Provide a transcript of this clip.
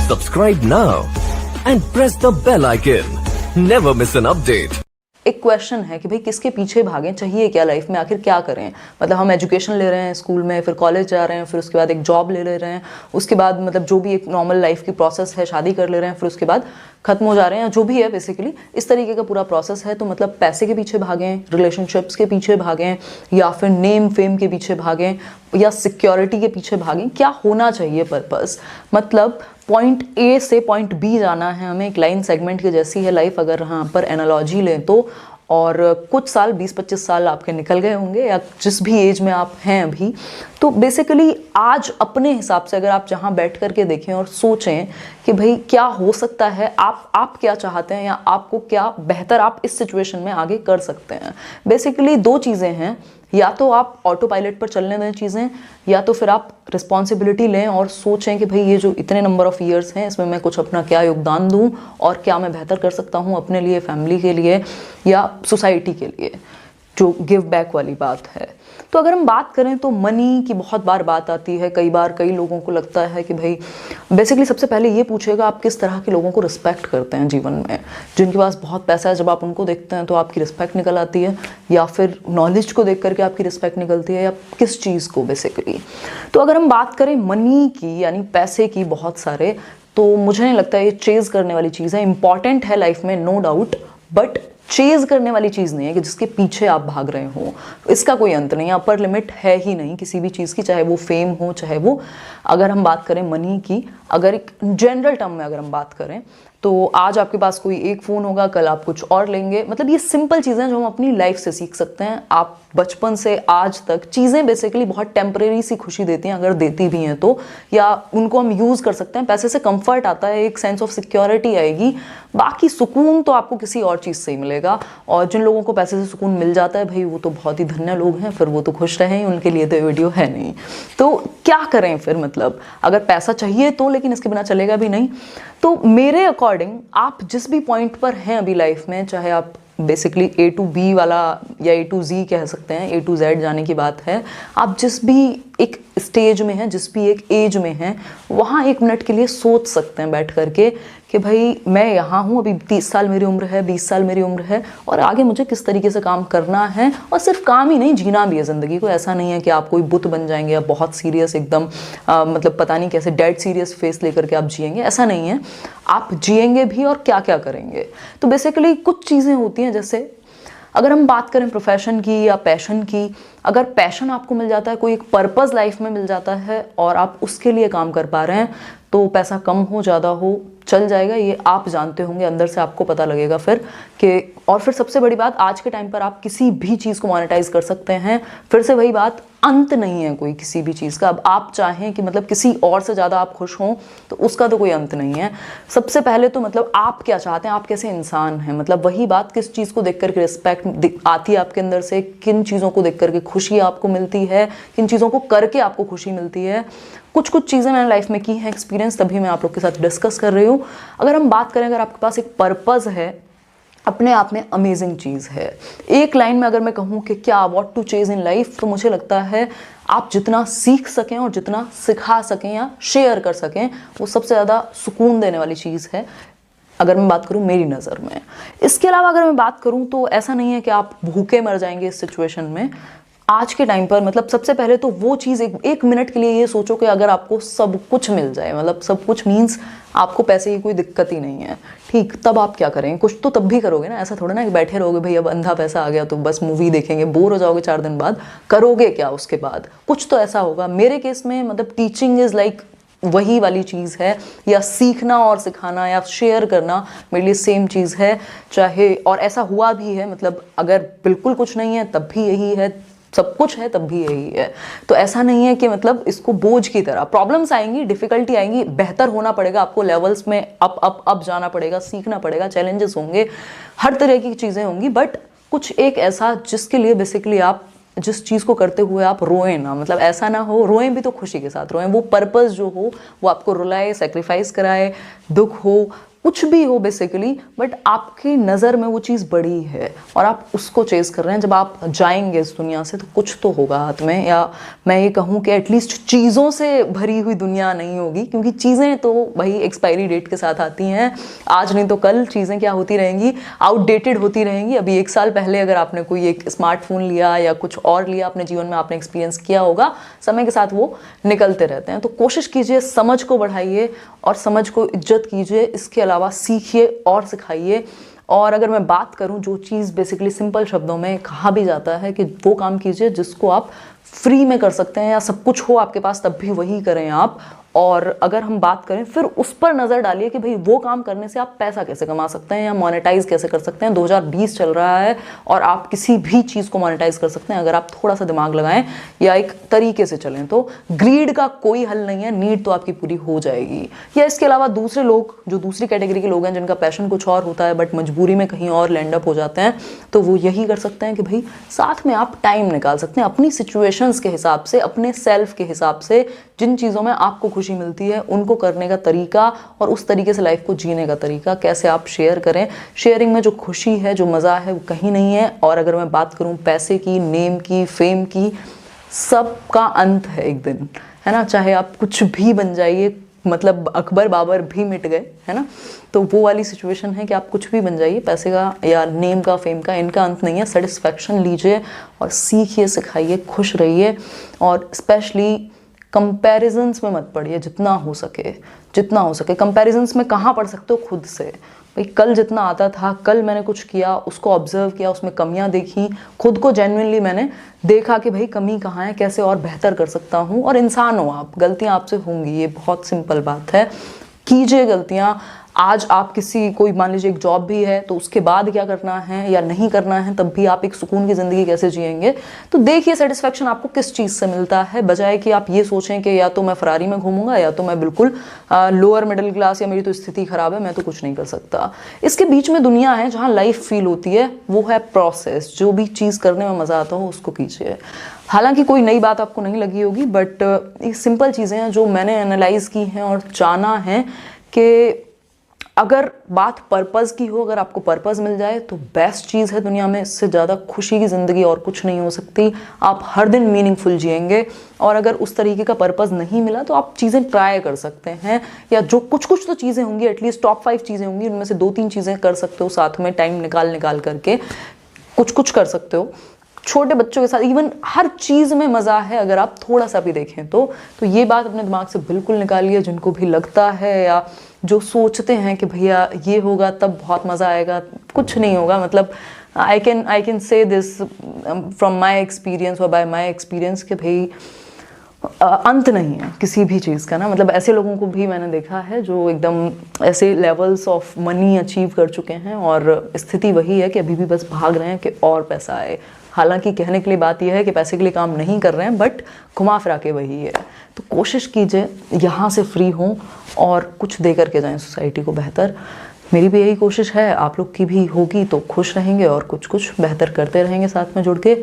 Subscribe now and press the bell icon. Never miss an update. एक question है कि भाई किसके पीछे भागें, चाहिए क्या लाइफ में, आखिर क्या करें। मतलब हम एजुकेशन ले रहे हैं स्कूल में, फिर कॉलेज जा रहे हैं, फिर उसके बाद एक जॉब ले रहे हैं, उसके बाद मतलब जो भी एक नॉर्मल लाइफ की प्रोसेस है, शादी कर ले रहे हैं, फिर उसके बाद खत्म हो जा रहे हैं, जो भी है बेसिकली इस तरीके का पूरा प्रोसेस है। तो मतलब पैसे के पीछे भागें, रिलेशनशिप्स के पीछे भागें, या फिर नेम फेम के पीछे भागें, या सिक्योरिटी के पीछे भागें, क्या होना चाहिए पर्पस। मतलब पॉइंट ए से पॉइंट बी जाना है हमें, एक लाइन सेगमेंट की जैसी है लाइफ, अगर यहाँ पर एनालॉजी लें तो। और कुछ साल 20-25 साल आपके निकल गए होंगे, या जिस भी एज में आप हैं अभी। तो बेसिकली आज अपने हिसाब से अगर आप जहाँ बैठ कर के देखें और सोचें कि भाई क्या हो सकता है, आप क्या चाहते हैं, या आपको क्या बेहतर आप इस सिचुएशन में आगे कर सकते हैं। बेसिकली दो चीज़ें हैं, या तो आप ऑटो पायलट पर चलने दें चीज़ें, या तो फिर आप रिस्पॉन्सिबिलिटी लें और सोचें कि भाई ये जो इतने नंबर ऑफ़ ईयर्स हैं इसमें मैं कुछ अपना क्या योगदान दूं, और क्या मैं बेहतर कर सकता हूं अपने लिए, फैमिली के लिए, या सोसाइटी के लिए, जो गिव बैक वाली बात है। तो अगर हम बात करें तो मनी की बहुत बार बात आती है। कई बार कई लोगों को लगता है कि भाई बेसिकली सबसे पहले ये पूछेगा आप किस तरह के लोगों को रिस्पेक्ट करते हैं जीवन में। जिनके पास बहुत पैसा है, जब आप उनको देखते हैं तो आपकी रिस्पेक्ट निकल आती है, या फिर नॉलेज को देख करके आपकी रिस्पेक्ट निकलती है, या किस चीज़ को बेसिकली। तो अगर हम बात करें मनी की, यानी पैसे की, बहुत सारे, तो मुझे नहीं लगता ये चेज़ करने वाली चीज़ है। इंपॉर्टेंट है लाइफ में, नो डाउट, बट चेज़ करने वाली चीज़ नहीं है कि जिसके पीछे आप भाग रहे हो। इसका कोई अंत नहीं, अपर लिमिट है ही नहीं किसी भी चीज़ की, चाहे वो फेम हो, चाहे वो, अगर हम बात करें मनी की, अगर एक जनरल टर्म में अगर हम बात करें तो आज आपके पास कोई एक फ़ोन होगा, कल आप कुछ और लेंगे। मतलब ये सिंपल चीज़ें जो हम अपनी लाइफ से सीख सकते हैं। आप बचपन से आज तक चीज़ें बेसिकली बहुत टेम्परेरी सी खुशी देती हैं, अगर देती भी हैं तो, या उनको हम यूज़ कर सकते हैं। पैसे से कंफर्ट आता है, एक सेंस ऑफ सिक्योरिटी आएगी, बाकी सुकून तो आपको किसी और चीज़ से ही मिलेगा। और जिन लोगों को पैसे से सुकून मिल जाता है भाई, वो तो बहुत ही धन्य लोग हैं, फिर वो तो खुश रहें, उनके लिए तो ये वीडियो है नहीं। तो क्या करें फिर, मतलब अगर पैसा चाहिए तो, लेकिन इसके बिना चलेगा भी नहीं। तो मेरे अकॉर्डिंग आप जिस भी पॉइंट पर हैं अभी लाइफ में, चाहे आप बेसिकली A to B वाला या A to Z कह सकते हैं, A to Z जाने की बात है, आप जिस भी एक स्टेज में हैं, जिस भी एक एज में हैं, वहाँ एक मिनट के लिए सोच सकते हैं बैठ करके कि भाई मैं यहाँ हूँ, अभी 30 साल मेरी उम्र है, 20 साल मेरी उम्र है, और आगे मुझे किस तरीके से काम करना है। और सिर्फ काम ही नहीं, जीना भी है ज़िंदगी को। ऐसा नहीं है कि आप कोई बुत बन जाएंगे या बहुत सीरियस एकदम मतलब पता नहीं कैसे डेड सीरियस फेस लेकर के आप जिएंगे, ऐसा नहीं है। आप जिएंगे भी, और क्या क्या करेंगे। तो बेसिकली कुछ चीज़ें होती हैं, जैसे अगर हम बात करें प्रोफेशन की या पैशन की, अगर पैशन आपको मिल जाता है, कोई एक पर्पस लाइफ में मिल जाता है, और आप उसके लिए काम कर पा रहे हैं, तो पैसा कम हो ज़्यादा हो चल जाएगा, ये आप जानते होंगे, अंदर से आपको पता लगेगा फिर कि। और फिर सबसे बड़ी बात, आज के टाइम पर आप किसी भी चीज़ को मोनेटाइज कर सकते हैं। फिर से वही बात, अंत नहीं है कोई किसी भी चीज़ का। अब आप चाहें कि मतलब किसी और से ज़्यादा आप खुश हों, तो उसका तो कोई अंत नहीं है। सबसे पहले तो मतलब आप क्या चाहते हैं, आप कैसे इंसान हैं। मतलब वही बात, किस चीज़ को देख करके रिस्पेक्ट आती है आपके अंदर से, किन चीज़ों को देख करके खुशी आपको मिलती है, किन चीज़ों को करके आपको खुशी मिलती है। कुछ कुछ चीज़ें मैंने लाइफ में की हैं एक्सपीरियंस, तभी मैं आप लोग के साथ डिस्कस कर रही हूँ। अगर हम बात करें, अगर आपके पास एक पर्पस है, अपने आप में अमेजिंग चीज़ है। एक लाइन में अगर मैं कहूँ कि क्या what to chase in life, तो मुझे लगता है आप जितना सीख सकें और जितना सिखा सकें या शेयर कर सकें, वो सबसे ज़्यादा सुकून देने वाली चीज़ है, अगर मैं बात करूं मेरी नज़र में। इसके अलावा अगर मैं बात करूं तो ऐसा नहीं है कि आप भूखे मर जाएंगे इस सिचुएशन में। आज के टाइम पर मतलब सबसे पहले तो वो चीज़, एक मिनट के लिए ये सोचो कि अगर आपको सब कुछ मिल जाए, मतलब सब कुछ मीन्स आपको पैसे की कोई दिक्कत ही नहीं है, ठीक, तब आप क्या करेंगे। कुछ तो तब भी करोगे ना, ऐसा थोड़ा ना कि बैठे रहोगे भाई अब अंधा पैसा आ गया तो बस मूवी देखेंगे, बोर हो जाओगे 4 दिन बाद, करोगे क्या उसके बाद। कुछ तो ऐसा होगा। मेरे केस में मतलब टीचिंग इज़ लाइक वही वाली चीज़ है, या सीखना और सिखाना या शेयर करना मेरे लिए सेम चीज़ है। चाहे, और ऐसा हुआ भी है, मतलब अगर बिल्कुल कुछ नहीं है तब भी यही है, सब कुछ है तब भी यही है। तो ऐसा नहीं है कि मतलब इसको बोझ की तरह, प्रॉब्लम्स आएंगी, डिफिकल्टी आएंगी, बेहतर होना पड़ेगा आपको, लेवल्स में अप जाना पड़ेगा, सीखना पड़ेगा, चैलेंजेस होंगे, हर तरह की चीज़ें होंगी, बट कुछ एक ऐसा जिसके लिए बेसिकली आप जिस चीज़ को करते हुए आप रोएं ना, मतलब ऐसा ना हो, रोएं भी तो खुशी के साथ रोएं। वो पर्पस जो हो वो आपको रुलाए, सेक्रीफाइस कराए, दुख हो, कुछ भी हो बेसिकली, बट आपकी नज़र में वो चीज़ बड़ी है और आप उसको चेस कर रहे हैं। जब आप जाएंगे इस दुनिया से तो कुछ तो होगा हाथ में, या मैं ये कहूँ कि एटलीस्ट चीज़ों से भरी हुई दुनिया नहीं होगी, क्योंकि चीज़ें तो भाई एक्सपायरी डेट के साथ आती हैं। आज नहीं तो कल चीज़ें क्या होती रहेंगी, आउटडेटेड होती रहेंगी। अभी 1 साल पहले अगर आपने कोई एक स्मार्टफोन लिया या कुछ और लिया अपने जीवन में, आपने एक्सपीरियंस किया होगा, समय के साथ वो निकलते रहते हैं। तो कोशिश कीजिए, समझ को बढ़ाइए और समझ को इज्जत कीजिए, इसके अलावा सीखिए और सिखाइए। और अगर मैं बात करूं, जो चीज़ बेसिकली सिंपल शब्दों में कहा भी जाता है कि वो काम कीजिए जिसको आप फ्री में कर सकते हैं, या सब कुछ हो आपके पास तब भी वही करें आप। और अगर हम बात करें, फिर उस पर नज़र डालिए कि भाई वो काम करने से आप पैसा कैसे कमा सकते हैं या मोनेटाइज कैसे कर सकते हैं। 2020 चल रहा है और आप किसी भी चीज़ को मोनेटाइज कर सकते हैं अगर आप थोड़ा सा दिमाग लगाएं या एक तरीके से चलें। तो ग्रीड का कोई हल नहीं है, नीड तो आपकी पूरी हो जाएगी। या इसके अलावा दूसरे लोग, जो दूसरी कैटेगरी के लोग हैं जिनका पैशन कुछ और होता है बट मजबूरी में कहीं और लैंड अप हो जाते हैं, तो वो यही कर सकते हैं कि भाई साथ में आप टाइम निकाल सकते हैं अपनी सिचुएशंस के हिसाब से, अपने सेल्फ के हिसाब से। जिन चीज़ों में आपको खुशी मिलती है उनको करने का तरीका और उस तरीके से लाइफ को जीने का तरीका कैसे आप शेयर करें। शेयरिंग में जो खुशी है, जो मज़ा है, वो कहीं नहीं है। और अगर मैं बात करूं पैसे की, नेम की, फेम की, सब का अंत है एक दिन, है ना। चाहे आप कुछ भी बन जाइए, मतलब अकबर बाबर भी मिट गए, है ना। तो वो वाली सिचुएशन है कि आप कुछ भी बन जाइए, पैसे का या नेम का, फेम का, इनका अंत नहीं है। सेटिस्फैक्शन लीजिए और सीखिए, सिखाइए, खुश रहिए। और स्पेशली कंपैरिजंस में मत पड़िए, जितना हो सके, जितना हो सके। कंपैरिजंस में कहाँ पढ़ सकते हो, खुद से। भाई कल जितना आता था, कल मैंने कुछ किया, उसको ऑब्जर्व किया, उसमें कमियां देखी, खुद को जेन्युइनली मैंने देखा कि भाई कमी कहाँ है, कैसे और बेहतर कर सकता हूँ। और इंसान हो आप, गलतियाँ आपसे होंगी, ये बहुत सिंपल बात है। कीजिए गलतियाँ। आज आप कोई मान लीजिए एक जॉब भी है, तो उसके बाद क्या करना है या नहीं करना है, तब भी आप एक सुकून की ज़िंदगी कैसे जिएंगे। तो देखिए सेटिस्फेक्शन आपको किस चीज़ से मिलता है, बजाय कि आप ये सोचें कि या तो मैं फरारी में घूमूंगा या तो मैं बिल्कुल लोअर मिडिल क्लास, या मेरी तो स्थिति ख़राब है, मैं तो कुछ नहीं कर सकता। इसके बीच में दुनिया है जहाँ लाइफ फील होती है, वो है प्रोसेस। जो भी चीज़ करने में मज़ा आता हो उसको कीजिए। हालांकि कोई नई बात आपको नहीं लगी होगी, बट ये सिंपल चीज़ें हैं जो मैंने एनालाइज की हैं और जाना है कि अगर बात पर्पज़ की हो, अगर आपको पर्पज़ मिल जाए तो बेस्ट चीज़ है दुनिया में। इससे ज़्यादा खुशी की ज़िंदगी और कुछ नहीं हो सकती। आप हर दिन मीनिंगफुल जिएंगे। और अगर उस तरीके का पर्पज़ नहीं मिला तो आप चीज़ें ट्राई कर सकते हैं, या जो कुछ तो चीज़ें होंगी, एटलीस्ट टॉप 5 चीज़ें होंगी, उनमें से 2-3 चीज़ें कर सकते हो साथ में, टाइम निकाल करके कुछ कर सकते हो। छोटे बच्चों के साथ इवन हर चीज़ में मज़ा है अगर आप थोड़ा सा भी देखें तो ये बात अपने दिमाग से बिल्कुल निकालिए। जिनको भी लगता है या जो सोचते हैं कि भैया ये होगा तब बहुत मज़ा आएगा, कुछ नहीं होगा। मतलब I can say this from my experience और बाय माई एक्सपीरियंस कि भाई अंत नहीं है किसी भी चीज़ का ना। मतलब ऐसे लोगों को भी मैंने देखा है जो एकदम ऐसे लेवल्स ऑफ मनी अचीव कर चुके हैं और स्थिति वही है कि अभी भी बस भाग रहे हैं कि और पैसा आए। हालांकि कहने के लिए बात यह है कि पैसे के लिए काम नहीं कर रहे हैं, बट घुमा फिरा के वही है। तो कोशिश कीजिए यहाँ से फ्री हों और कुछ दे करके जाएं सोसाइटी को बेहतर। मेरी भी यही कोशिश है, आप लोग की भी होगी तो खुश रहेंगे और कुछ बेहतर करते रहेंगे साथ में जुड़ के।